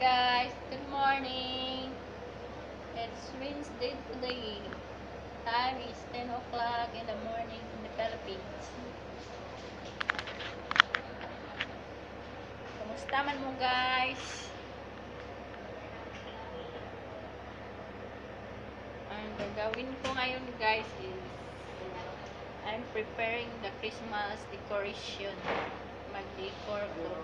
guys, good morning. It's Wednesday today. Time is 10 o'clock in the morning in the Philippines. Kumusta man mo guys? Ang gagawin ko ngayon guys is I'm preparing the Christmas decoration. Mag-decor ko.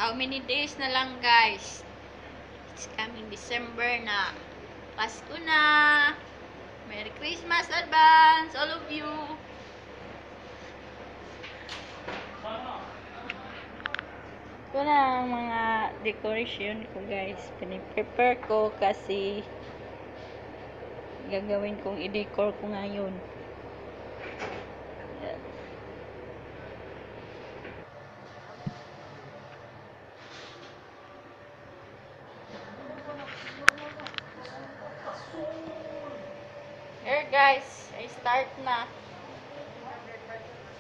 How many days na lang guys? It's coming December na. Pasko na. Merry Christmas advance all of you. Ito na ang mga decoration ko guys. Piniprepare ko kasi gagawin kong i-decor ko ngayon. Here guys, I start na.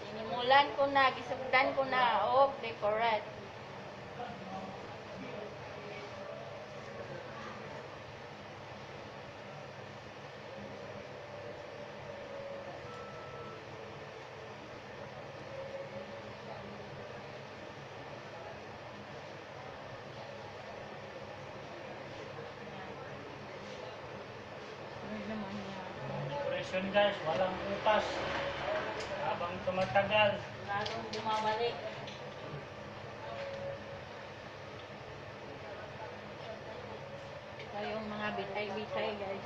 Sinimulan ko na, gisugdan ko na og decorate. Decoration guys, walang upas habang tumatagal. Lalong bumabalik. Ito yung mga bitay-bitay guys.